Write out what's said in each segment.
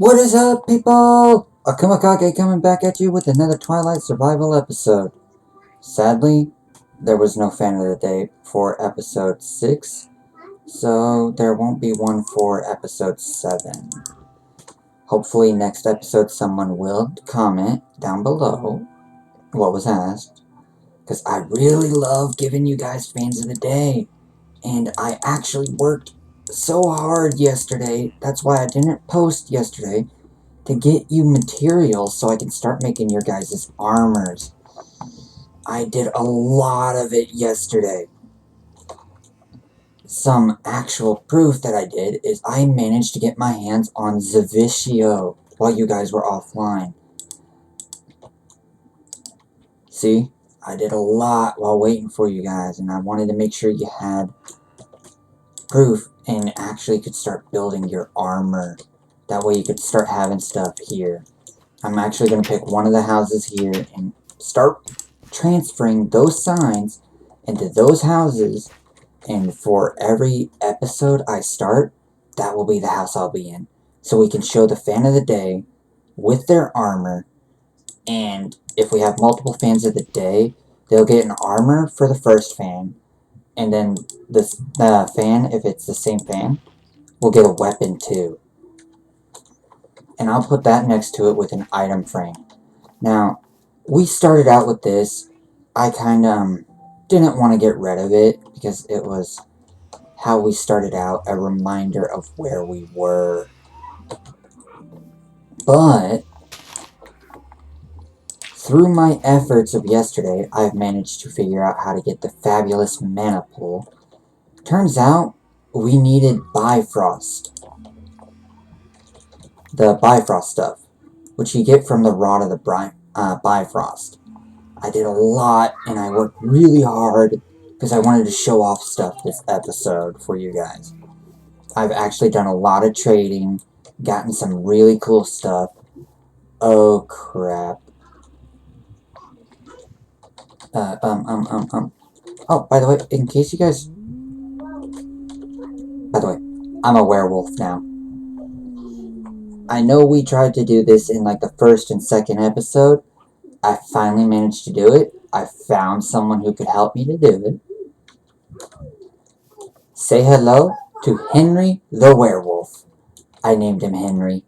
What is up, people? Akumakage coming back at you with another Twilight survival episode. Sadly, there was no fan of the day for episode 6, so there won't be one for episode 7. Hopefully next episode someone will comment down below what was asked, because I really love giving you guys fans of the day, and I actually worked so hard yesterday. That's why I didn't post yesterday, to get you materials so I can start making your guys' armors. I did a lot of it yesterday. Some actual proof that I did is I managed to get my hands on Zavishio while you guys were offline. See? I did a lot while waiting for you guys, and I wanted to make sure you had proof and actually could start building your armor. That way you could start having stuff here. I'm actually going to pick one of the houses here and start transferring those signs into those houses, and for every episode I start, that will be the house I'll be in. So we can show the fan of the day with their armor, and if we have multiple fans of the day, they'll get an armor for the first fan, and then the fan, if it's the same fan, will get a weapon too. And I'll put that next to it with an item frame. Now, we started out with this. I kind of didn't want to get rid of it because it was how we started out, a reminder of where we were. But through my efforts of yesterday, I've managed to figure out how to get the fabulous mana pool. Turns out we needed Bifrost. The Bifrost stuff, which you get from the Rod of the Bifrost. I did a lot, and I worked really hard because I wanted to show off stuff this episode for you guys. I've actually done a lot of trading, gotten some really cool stuff. Oh, crap. Oh, by the way, in case you guys... By the way, I'm a werewolf now. I know we tried to do this in like the first and second episode. I finally managed to do it. I found someone who could help me to do it. Say hello to Henry the Werewolf. I named him Henry.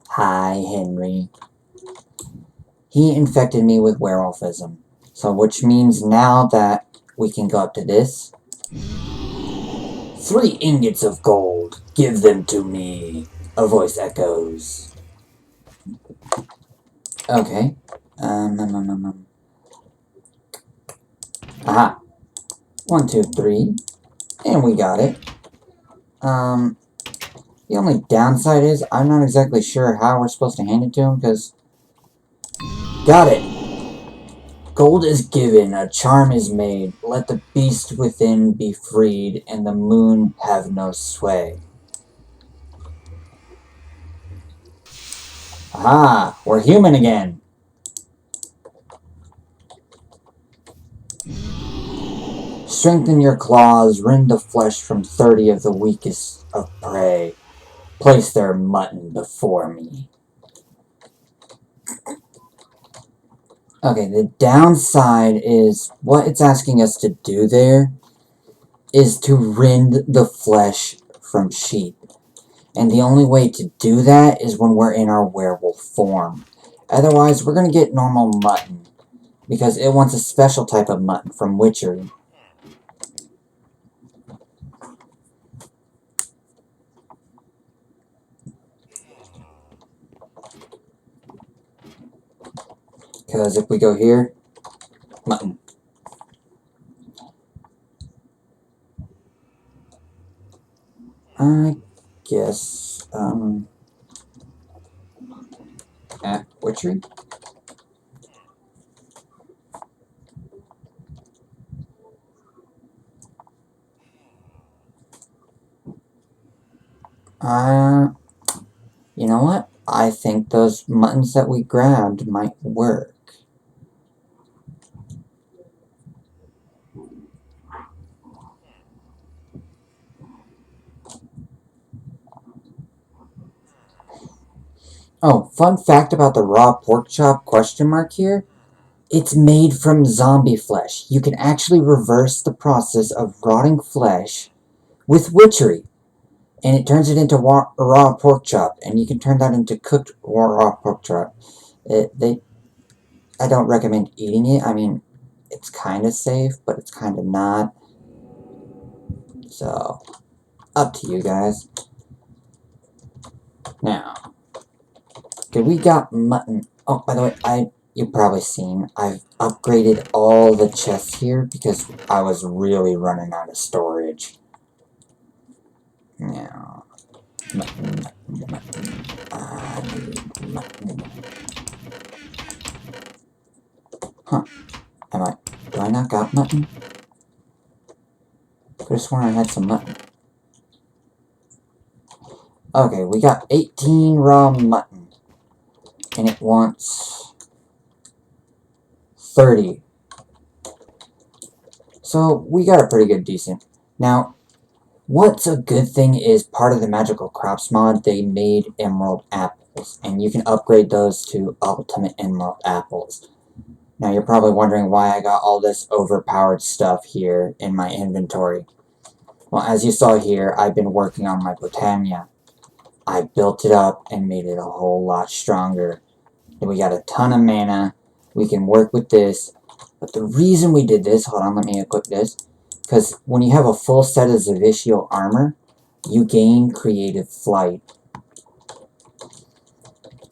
Hi, Henry. He infected me with werewolfism. So, which means now that we can go up to this. 3 ingots of gold. Give them to me. A voice echoes. Okay. Aha. 1, 2, 3. And we got it. The only downside is I'm not exactly sure how we're supposed to hand it to him, because... Got it! Gold is given, a charm is made. Let the beast within be freed, and the moon have no sway. Aha! We're human again! Strengthen your claws, rend the flesh from 30 of the weakest of prey. Place their mutton before me. Okay, the downside is what it's asking us to do there is to rend the flesh from sheep. And the only way to do that is when we're in our werewolf form. Otherwise, we're going to get normal mutton, because it wants a special type of mutton from witchery. Because if we go here, mutton. I guess, witchery? You know what? I think those muttons that we grabbed might work. Oh, fun fact about the raw pork chop question mark here. It's made from zombie flesh. You can actually reverse the process of rotting flesh with witchery. And it turns it into raw pork chop. And you can turn that into cooked raw pork chop. I don't recommend eating it. I mean, it's kind of safe, but it's kind of not. So, up to you guys. Now, okay, we got mutton. Oh, by the way, you've probably seen, I've upgraded all the chests here because I was really running out of storage. Now, mutton, mutton, I need mutton. Huh, do I not got mutton? Could have sworn I had some mutton. Okay, we got 18 raw mutton. And it wants 30. So we got a pretty good decent. Now, what's a good thing is part of the magical crops mod, they made emerald apples. And you can upgrade those to ultimate emerald apples. Now you're probably wondering why I got all this overpowered stuff here in my inventory. Well, as you saw here, I've been working on my Botania. I built it up and made it a whole lot stronger. And we got a ton of mana. We can work with this. But the reason we did this, hold on, let me equip this. Because when you have a full set of Zavishio armor, you gain creative flight.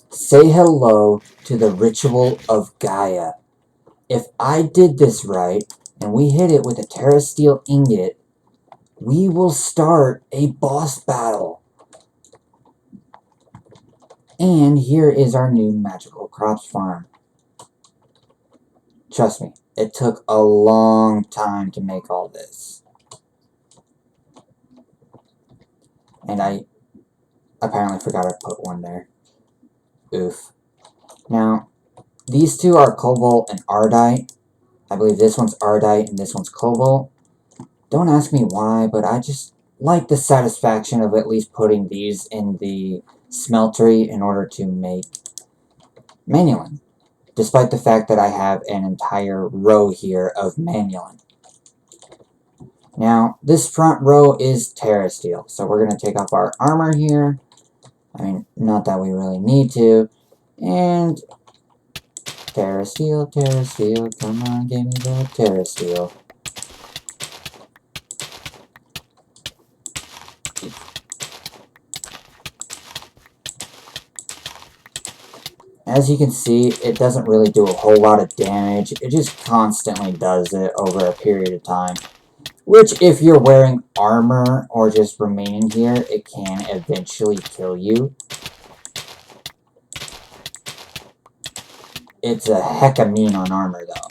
Say hello to the ritual of Gaia. If I did this right, and we hit it with a Terrasteel ingot, we will start a boss battle. And here is our new magical crops farm. Trust me, it took a long time to make all this. And I apparently forgot I put one there. Oof. Now, these two are Cobalt and Ardite. I believe this one's Ardite and this one's Cobalt. Don't ask me why, but I just like the satisfaction of at least putting these in the smeltery in order to make Manulin. Despite the fact that I have an entire row here of Manulin. Now, this front row is Terrasteel, so we're going to take off our armor here. I mean, not that we really need to. And Terrasteel, Terrasteel, come on, give me the Terrasteel. As you can see, it doesn't really do a whole lot of damage. It just constantly does it over a period of time. Which, if you're wearing armor or just remaining here, it can eventually kill you. It's a hecka mean on armor, though.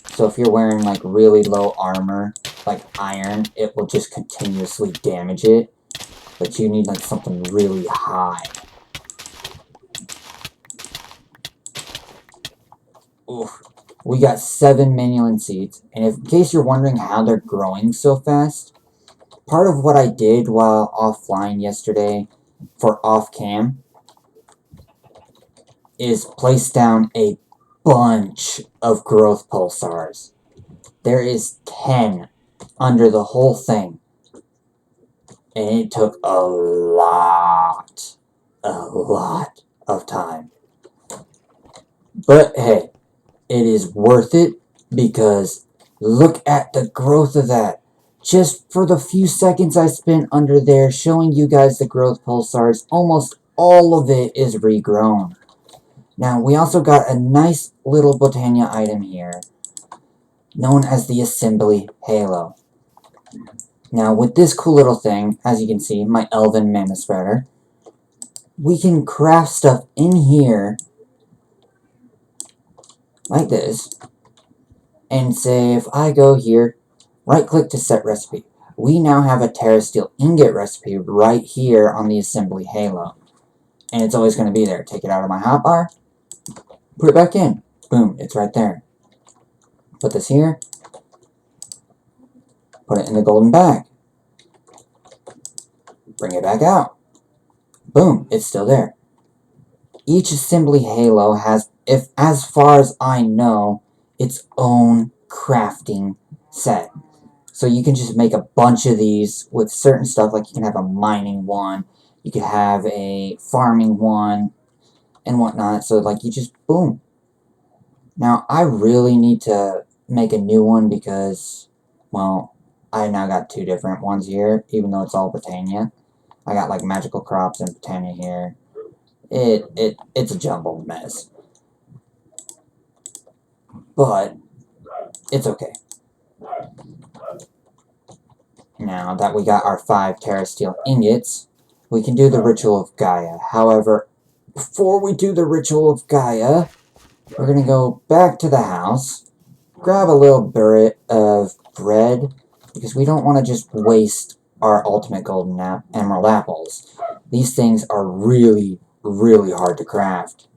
So if you're wearing, like, really low armor, like iron, it will just continuously damage it. But you need, like, something really high. Oof. We got 7 Manulin seeds, and in case you're wondering how they're growing so fast, part of what I did while offline yesterday for off-cam is place down a bunch of growth pulsars. There is 10 under the whole thing, and it took a lot of time. But hey, it is worth it because look at the growth of that. Just for the few seconds I spent under there showing you guys the growth pulsars, almost all of it is regrown. Now, we also got a nice little Botania item here, known as the Assembly Halo. Now, with this cool little thing, as you can see, my Elven Mana Spreader, we can craft stuff in here, like this, and say if I go here, right-click to set recipe. We now have a Terrasteel ingot recipe right here on the Assembly Halo. And it's always going to be there. Take it out of my hotbar, put it back in. Boom, it's right there. Put this here, put it in the golden bag. Bring it back out. Boom, it's still there. each assembly halo has, if as far as I know, its own crafting set. So you can just make a bunch of these with certain stuff, like you can have a mining one, you could have a farming one, and whatnot. So like you just, boom. Now I really need to make a new one because, well, I now got two different ones here, even though it's all Botania. I got like magical crops and Botania here. It's a jumbled mess. But it's okay. Now that we got our 5 terrasteel ingots, we can do the ritual of Gaia. However, before we do the ritual of Gaia, we're going to go back to the house, grab a little bit of bread, because we don't want to just waste our ultimate golden emerald apples. These things are really, really hard to craft.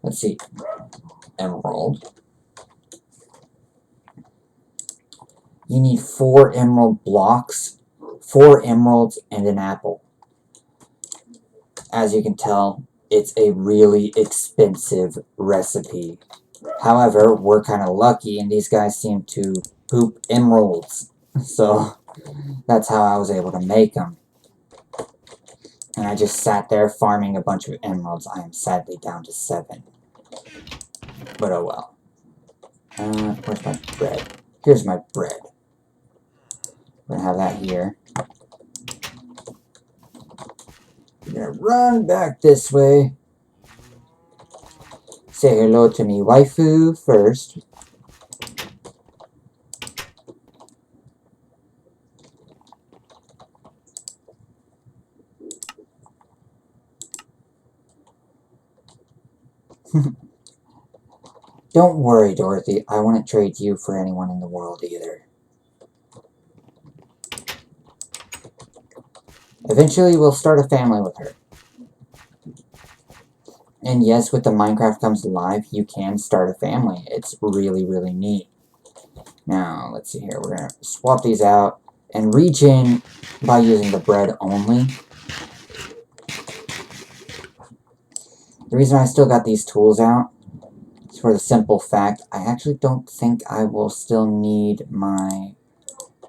Let's see. Emerald. You need 4 emerald blocks, 4 emeralds, and an apple. As you can tell, it's a really expensive recipe. However, we're kind of lucky, and these guys seem to poop emeralds. So, that's how I was able to make them. And I just sat there farming a bunch of emeralds. I am sadly down to 7. But oh well. Where's my bread? Here's my bread. We're gonna have that here. We're gonna run back this way. Say hello to me waifu first. Don't worry, Dorothy. I wouldn't trade you for anyone in the world either. Eventually, we'll start a family with her. And yes, with the Minecraft Comes Alive, you can start a family. It's really, really neat. Now, let's see here. We're going to swap these out and reach in by using the bread only. The reason I still got these tools out is for the simple fact I actually don't think I will still need my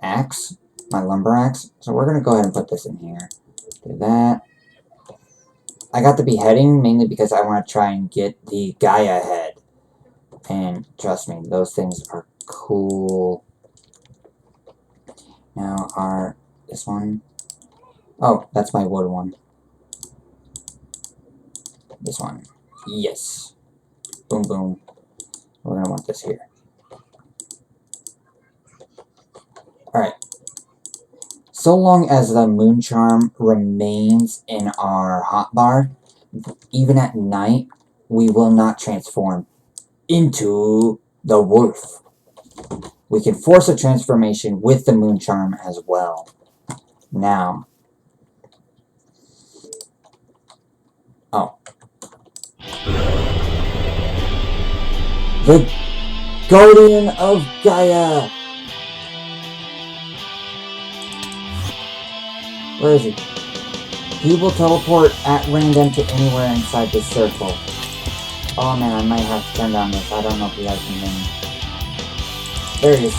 axe, my lumber axe. So we're going to go ahead and put this in here. Do that. I got the beheading mainly because I want to try and get the Gaia head. And trust me, those things are cool. Now this one. Oh, that's my wood one. This one. Yes. Boom, boom. We're going to want this here. Alright. So long as the moon charm remains in our hotbar, even at night, we will not transform into the wolf. We can force a transformation with the moon charm as well. Now. Oh. The Guardian of Gaia! Where is he? He will teleport at random to anywhere inside this circle. Oh man, I might have to turn down this. I don't know if you guys can hear me. There he is.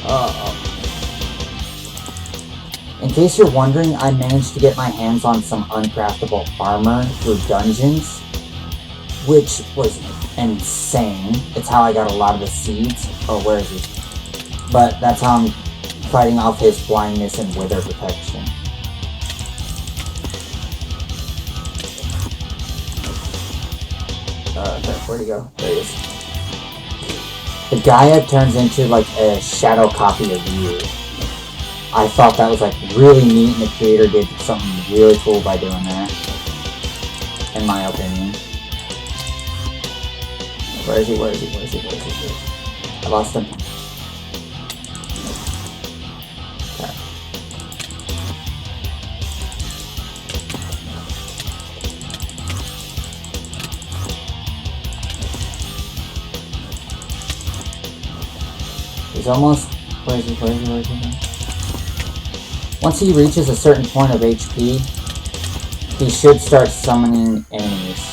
Uh-oh. In case you're wondering, I managed to get my hands on some uncraftable armor through dungeons, which was insane. It's how I got a lot of the seeds. Oh, where is he? But that's how I'm fighting off his blindness and wither protection. Where'd he go? There he is. The Gaia turns into like a shadow copy of you. I thought that was like really neat, and the creator did something really cool by doing that, in my opinion. Where is he? Where is he? Where is he? Where is he? Where is he? I lost him. Okay. He's almost... Where is he? Where is he? Where is he? Once he reaches a certain point of HP, he should start summoning enemies.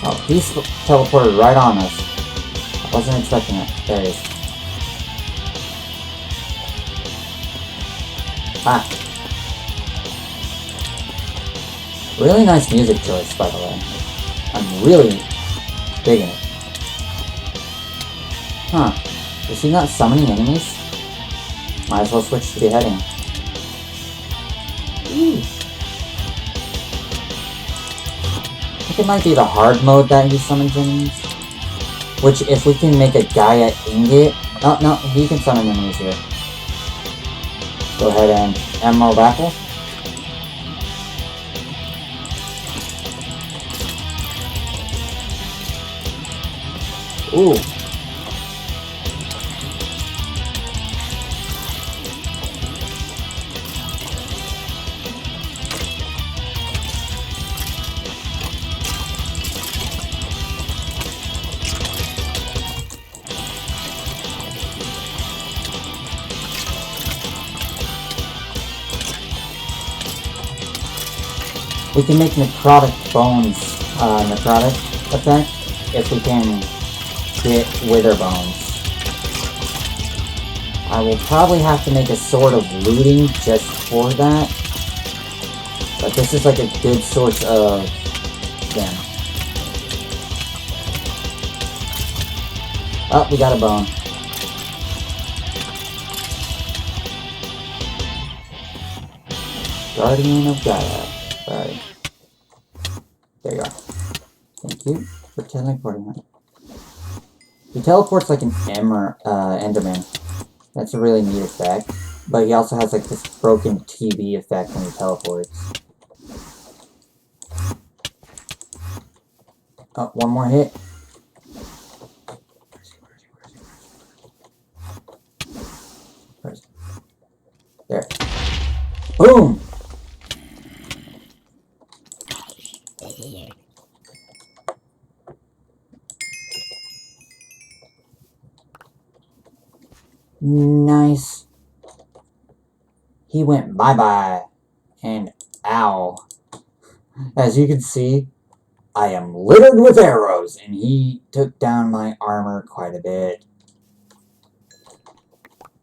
Oh, he's teleported right on us. I wasn't expecting it. There he is. Ah. Really nice music choice, by the way. I'm really digging it. Huh. Is he not summoning enemies? Might as well switch to beheading. Ooh. I think it might be the hard mode that he summons enemies. Which, if we can make a Gaia ingot... Oh, no, he can summon enemies here. Go ahead and Emerald Apple. Ooh. We can make necrotic bones, necrotic effect, if we can get wither bones. I will probably have to make a sword of looting just for that. But this is like a good source of them. Oh, we got a bone. Guardian of Gaia. Alright. There you are. Thank you for teleporting. He teleports like an Enderman. That's a really neat effect. But he also has like this broken TV effect when he teleports. Oh, one more hit. Where is he? There. Boom! Nice. He went bye-bye. And ow. As you can see, I am littered with arrows, and he took down my armor quite a bit.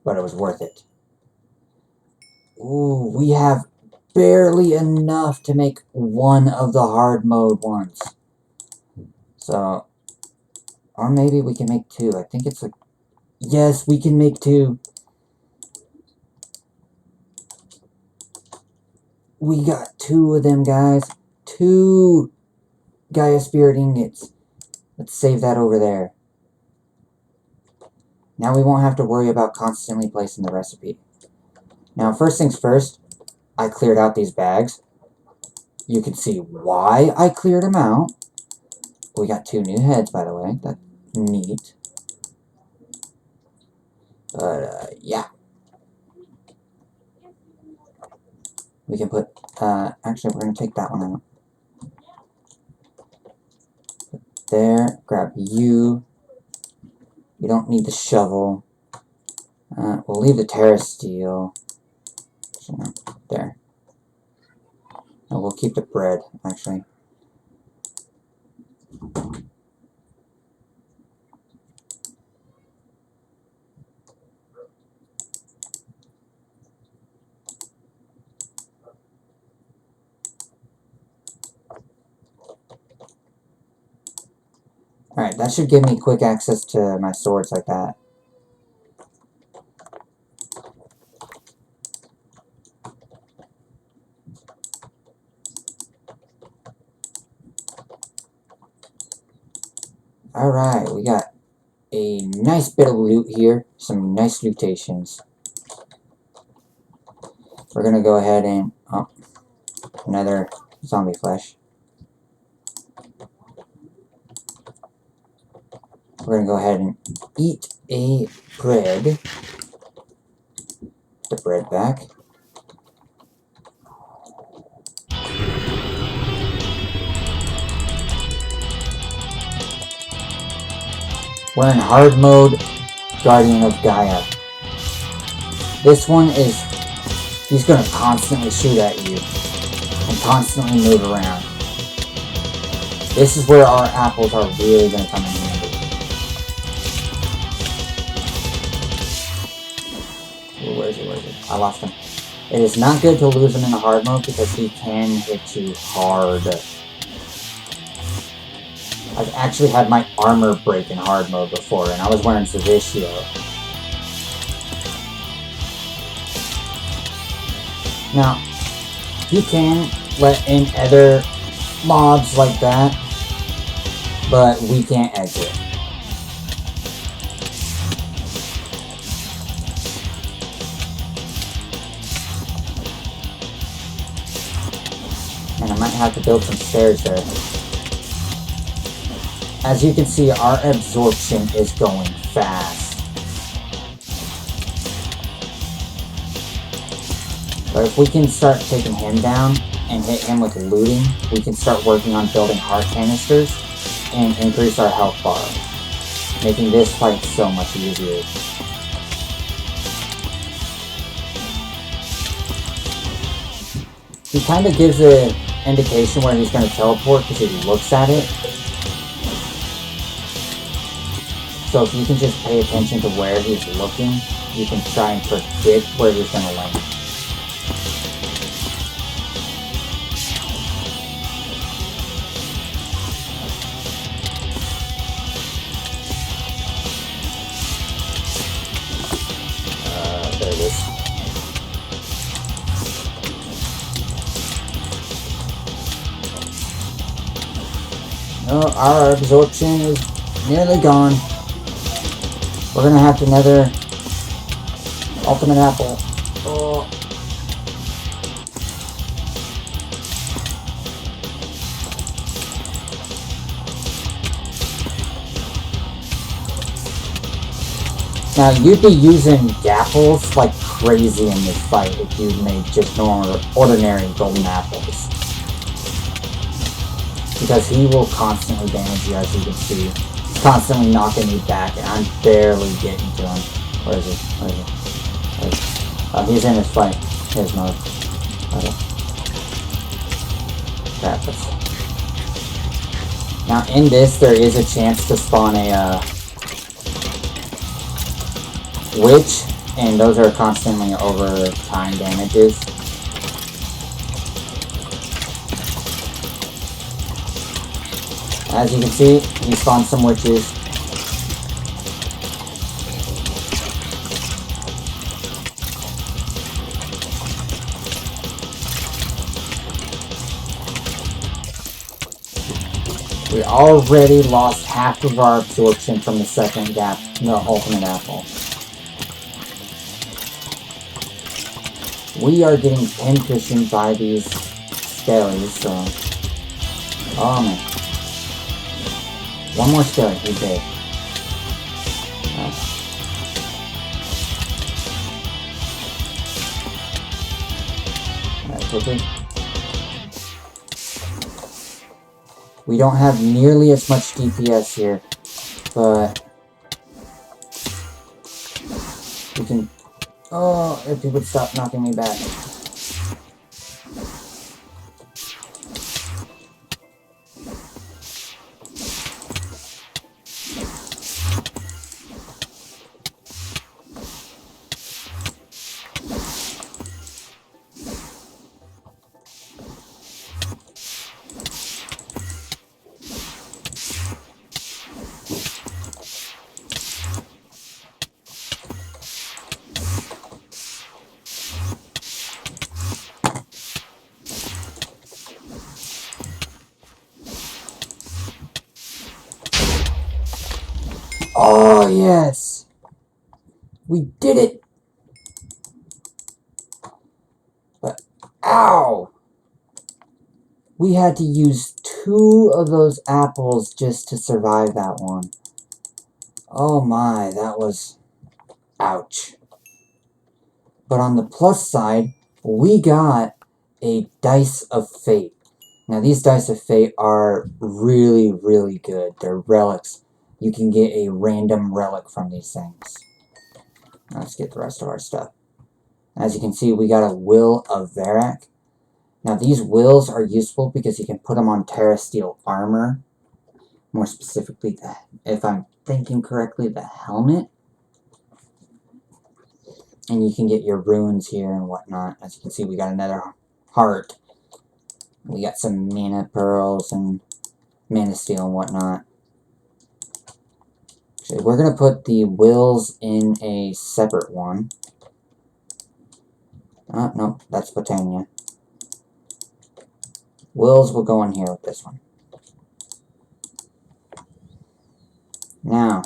But it was worth it. Ooh, we have barely enough to make one of the hard mode ones. So, or maybe we can make two. I think it's like, yes, we can make two. We got two of them, guys. Two Gaia Spirit ingots. Let's save that over there. Now we won't have to worry about constantly placing the recipe. Now, first things first, I cleared out these bags. You can see why I cleared them out. We got two new heads, by the way. That's neat. But, yeah. We can put, actually, we're going to take that one out. Put there, grab you. We don't need the shovel. We'll leave the terrace steel. There. And we'll keep the bread, actually. Alright, that should give me quick access to my swords like that. Alright, we got a nice bit of loot here. Some nice lootations. We're gonna go ahead and... oh, another zombie flesh. We're gonna go ahead and eat a bread. The bread back. We're in hard mode Guardian of Gaia. This one is, he's gonna constantly shoot at you and constantly move around. This is where our apples are really gonna come in handy. Ooh, where is he? I lost him. It is not good to lose him in the hard mode because he can hit you hard. I've actually had my armor break in hard mode before, and I was wearing Savitio. Now, you can let in other mobs like that, but we can't exit. And I might have to build some stairs there. As you can see, our absorption is going fast. But if we can start taking him down and hit him with looting, we can start working on building heart canisters and increase our health bar, making this fight so much easier. He kind of gives an indication where he's going to teleport because he looks at it. So if you can just pay attention to where he's looking, you can try and predict where he's going to land. There it is. Oh, our absorption is nearly gone. We're gonna have to nether ultimate apple. Oh. Now you'd be using gapples like crazy in this fight if you made just normal, ordinary golden apples. Because he will constantly damage you, as you can see. Constantly knocking you back, and I'm barely getting to him. Where is he? Where is he? Where is he? Oh, he's in his fight. His mode. Okay. Crap. Now, in this, there is a chance to spawn a witch, and those are constantly over time damages. As you can see, he spawned some witches. We already lost half of our absorption from the second gap, the ultimate apple. We are getting pincushioned by these skellies, so... Oh man. One more skelly, he's dead. Alright, quickly. We don't have nearly as much DPS here, but... we can... Oh, if he would stop knocking me back. Oh, yes! We did it! But, ow! We had to use 2 of those apples just to survive that one. Oh my, that was... ouch. But on the plus side, we got a Dice of Fate. Now, these Dice of Fate are really, really good. They're relics. You can get a random relic from these things. Let's get the rest of our stuff. As you can see, we got a Will of Varak. Now, these wills are useful because you can put them on Terra Steel armor. More specifically, if I'm thinking correctly, the helmet. And you can get your runes here and whatnot. As you can see, we got another heart. We got some mana pearls and mana steel and whatnot. Actually, we're going to put the wills in a separate one. Oh, no, that's Botania. Wills will go in here with this one. Now,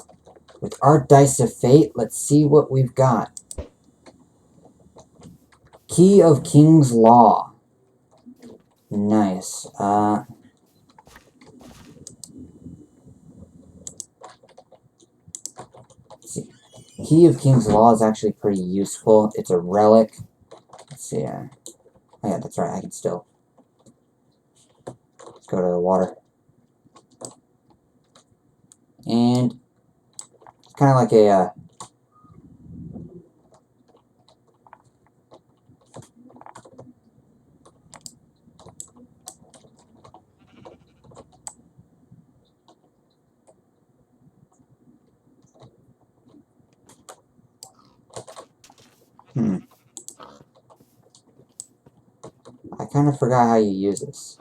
with our Dice of Fate, let's see what we've got. Key of King's Law. Nice. Let's see. Key of King's Law is actually pretty useful. It's a relic. Let's see. Oh yeah, that's right. I can still. Let's go to the water. And it's kind of like a I kind of forgot how you use this.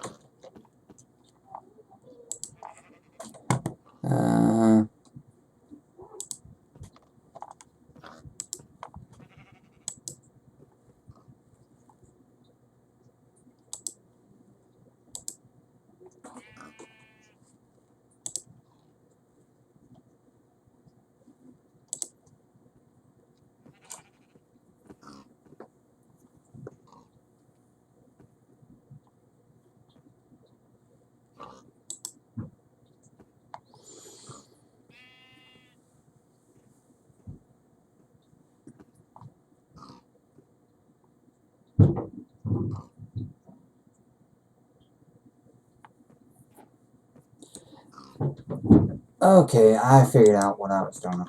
Okay, I figured out what I was doing.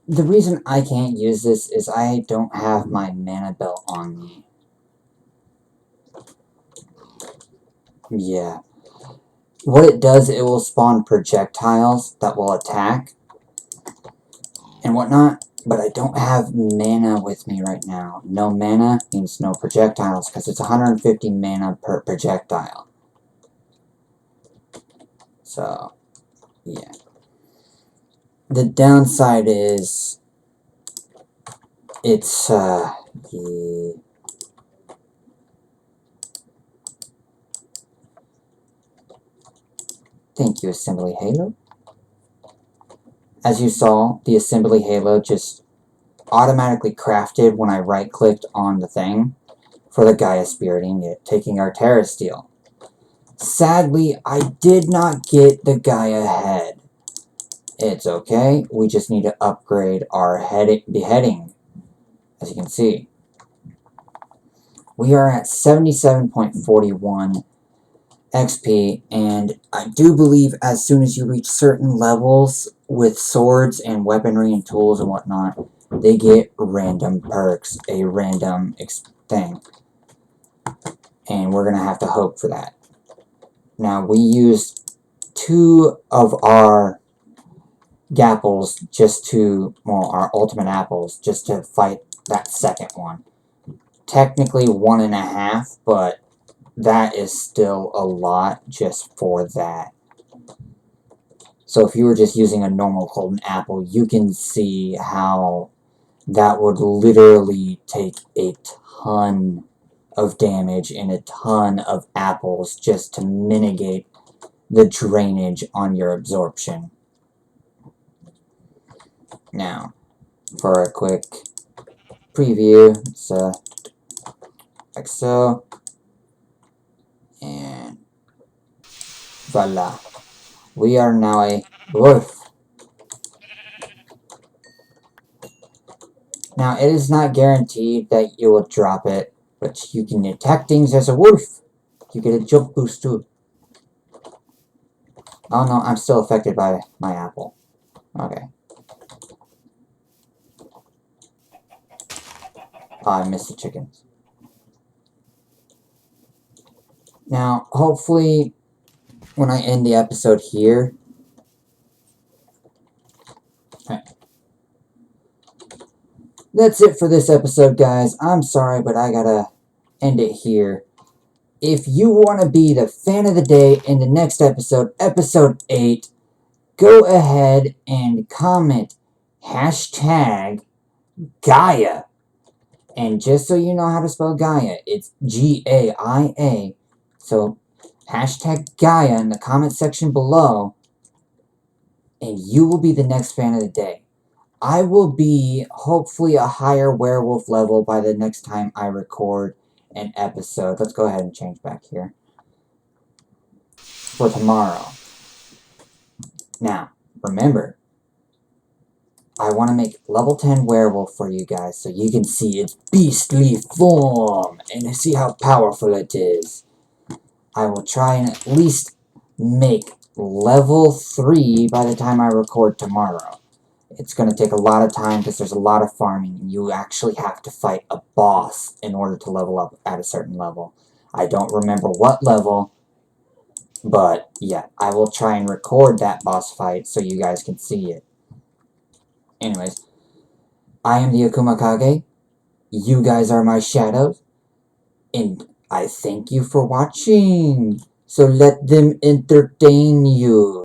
The reason I can't use this is I don't have my mana belt on me. Yeah. What it does, it will spawn projectiles that will attack and whatnot, but I don't have mana with me right now. No mana means no projectiles, because it's 150 mana per projectile. So, yeah. The downside is, it's, yeah. Thank you, Assembly Halo. As you saw, the Assembly Halo just automatically crafted when I right-clicked on the thing for the Gaia Spirit Ingot, taking our Terra Steel. Sadly, I did not get the Gaia head. It's okay, we just need to upgrade our beheading, as you can see. We are at 77.41 XP, and I do believe as soon as you reach certain levels with swords and weaponry and tools and whatnot, they get random perks, a random thing. And we're going to have to hope for that. Now, we used 2 of our gapples just to, well, our ultimate apples, just to fight that second one. Technically 1.5, but that is still a lot just for that. So if you were just using a normal golden apple, you can see how that would literally take a ton of damage and a ton of apples just to mitigate the drainage on your absorption. Now, for a quick preview, it's like so, and voila. We are now a wolf. Now, it is not guaranteed that you will drop it, but you can attack things as a wolf. You get a jump boost too. Oh no, I'm still affected by my apple. Okay. I miss the chickens. Now, hopefully, when I end the episode here... That's it for this episode, guys. I'm sorry, but I gotta end it here. If you want to be the fan of the day in the next episode, episode 8, go ahead and comment hashtag Gaia. And just so you know how to spell Gaia, it's Gaia. So hashtag Gaia in the comment section below, and you will be the next fan of the day. I will be hopefully a higher werewolf level by the next time I record an episode. Let's go ahead and change back here. For tomorrow. Now, remember, I want to make level 10 werewolf for you guys so you can see its beastly form and see how powerful it is. I will try and at least make level 3 by the time I record tomorrow. It's going to take a lot of time because there's a lot of farming and you actually have to fight a boss in order to level up at a certain level. I don't remember what level, but yeah, I will try and record that boss fight so you guys can see it. Anyways, I am the Akuma Kage, you guys are my shadows, and I thank you for watching. So let them entertain you.